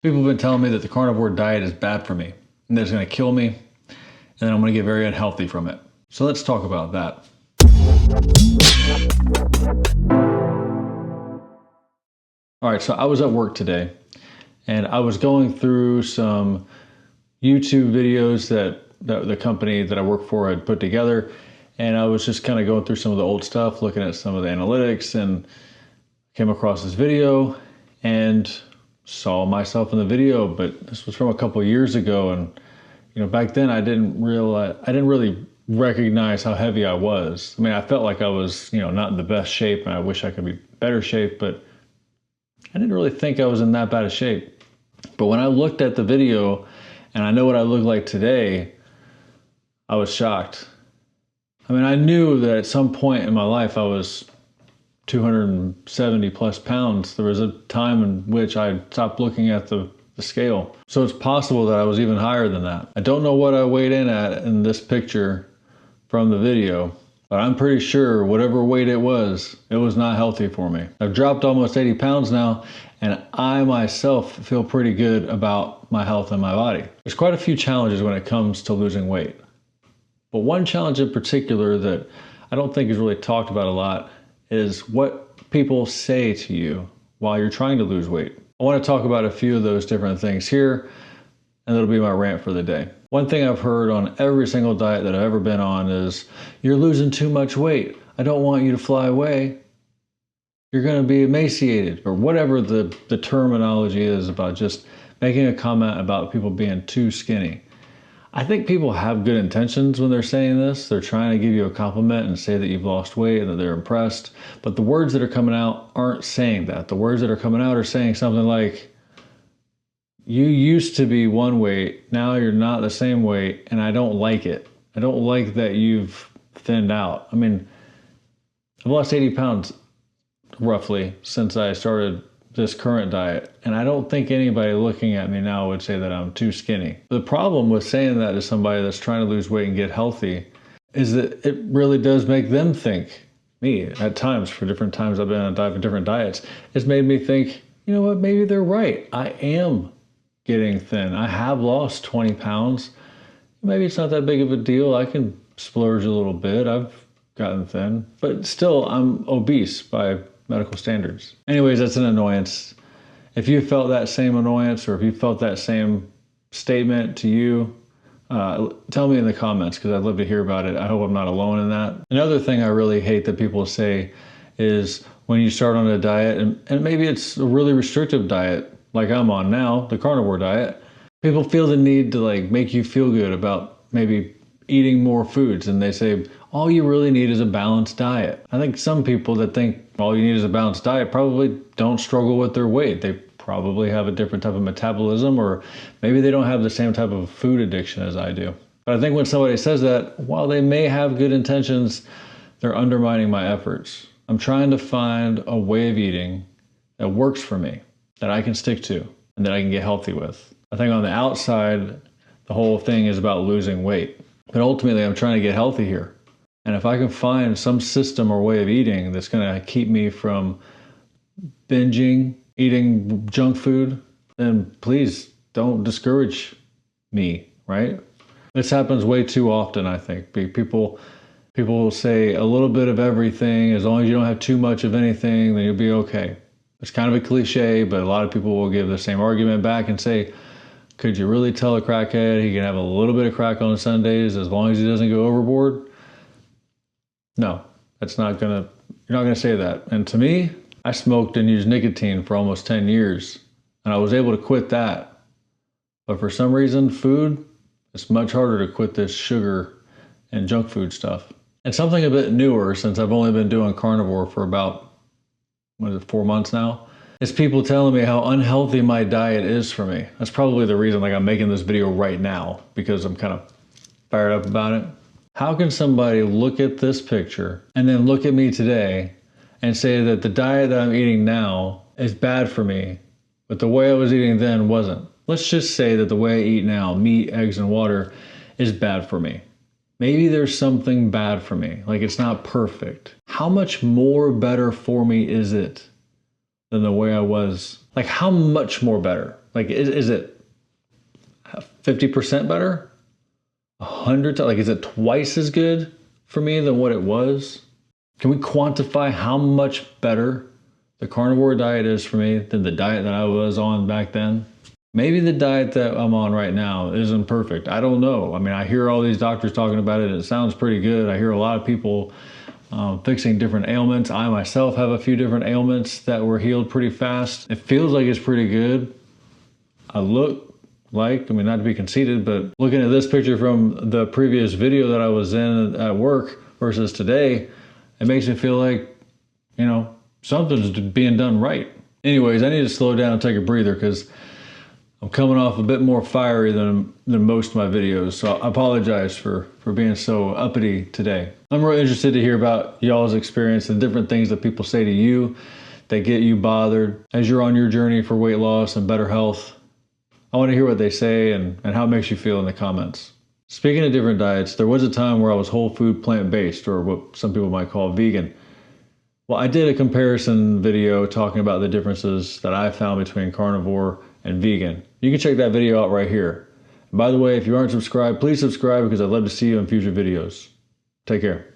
People have been telling me that the carnivore diet is bad for me and that it's going to kill me and then I'm going to get very unhealthy from it. So let's talk about that. All right, so I was at work today and I was going through some YouTube videos that the company that I work for had put together, and I was just kind of going through some of the old stuff, looking at some of the analytics, and came across this video and saw myself in the video, but this was from a couple of years ago, and back then I didn't really recognize how heavy I was. I mean, I felt like I was not in the best shape, and I wish I could be better shape, but I didn't really think I was in that bad of shape. But when I looked at the video and I know what I look like today, I was shocked. I mean, I knew that at some point in my life I was 270 plus pounds. There was a time in which I stopped looking at the scale. So it's possible that I was even higher than that. I don't know what I weighed in at in this picture from the video, but I'm pretty sure whatever weight it was not healthy for me. I've dropped almost 80 pounds now, and I myself feel pretty good about my health and my body. There's quite a few challenges when it comes to losing weight. But one challenge in particular that I don't think is really talked about a lot is what people say to you while you're trying to lose weight. I want to talk about a few of those different things here, and that'll be my rant for the day. One thing I've heard on every single diet that I've ever been on is, "You're losing too much weight. I don't want you to fly away. You're going to be emaciated," or whatever the terminology is about just making a comment about people being too skinny. I think people have good intentions when they're saying this. They're trying to give you a compliment and say that you've lost weight and that they're impressed. But the words that are coming out aren't saying that. The words that are coming out are saying something like, "You used to be one weight, now you're not the same weight, and I don't like it. I don't like that you've thinned out." I mean, I've lost 80 pounds roughly since I started this current diet, and I don't think anybody looking at me now would say that I'm too skinny. The problem with saying that to somebody that's trying to lose weight and get healthy is that it really does make them think, me at times, for different times I've been on different diets, it's made me think, you know what, maybe they're right. I am getting thin. I have lost 20 pounds. Maybe it's not that big of a deal. I can splurge a little bit. I've gotten thin, but still I'm obese by medical standards. Anyways, that's an annoyance. If you felt that same annoyance, or if you felt that same statement to you, tell me in the comments, because I'd love to hear about it. I hope I'm not alone in that. Another thing I really hate that people say is when you start on a diet, and maybe it's a really restrictive diet like I'm on now, the carnivore diet, people feel the need to make you feel good about maybe eating more foods, and they say all you really need is a balanced diet. I think some people that think all you need is a balanced diet probably don't struggle with their weight. They probably have a different type of metabolism, or maybe they don't have the same type of food addiction as I do. But I think when somebody says that, while they may have good intentions, they're undermining my efforts. I'm trying to find a way of eating that works for me, that I can stick to, and that I can get healthy with. I think on the outside, the whole thing is about losing weight. But ultimately, I'm trying to get healthy here. And if I can find some system or way of eating that's going to keep me from binging, eating junk food, then please don't discourage me, right? This happens way too often, I think. People will say a little bit of everything. As long as you don't have too much of anything, then you'll be okay. It's kind of a cliche, but a lot of people will give the same argument back and say, could you really tell a crackhead he can have a little bit of crack on Sundays as long as he doesn't go overboard? No, you're not gonna say that. And to me, I smoked and used nicotine for almost 10 years, and I was able to quit that. But for some reason, food, it's much harder to quit this sugar and junk food stuff. And something a bit newer, since I've only been doing carnivore for about, 4 months now, is people telling me how unhealthy my diet is for me. That's probably the reason I'm making this video right now, because I'm kind of fired up about it. How can somebody look at this picture and then look at me today and say that the diet that I'm eating now is bad for me, but the way I was eating then wasn't? Let's just say that the way I eat now, meat, eggs, and water, is bad for me. Maybe there's something bad for me, like it's not perfect. How much more better for me is it than the way I was? Like, how much more better? Like, is it 50% better? 100? Like, is it twice as good for me than what it was? Can we quantify how much better the carnivore diet is for me than the diet that I was on back then? Maybe the diet that I'm on right now isn't perfect. I don't know. I mean, I hear all these doctors talking about it. It sounds pretty good. I hear a lot of people fixing different ailments. I myself have a few different ailments that were healed pretty fast. It feels like it's pretty good. I mean, not to be conceited, but looking at this picture from the previous video that I was in at work versus today, it makes me feel like, you know, something's being done right. Anyways, I need to slow down and take a breather because I'm coming off a bit more fiery than most of my videos. So I apologize for being so uppity today. I'm really interested to hear about y'all's experience and different things that people say to you that get you bothered as you're on your journey for weight loss and better health. I want to hear what they say and how it makes you feel in the comments. Speaking of different diets, there was a time where I was whole food plant-based, or what some people might call vegan. Well, I did a comparison video talking about the differences that I found between carnivore and vegan. You can check that video out right here. And by the way, if you aren't subscribed, please subscribe because I'd love to see you in future videos. Take care.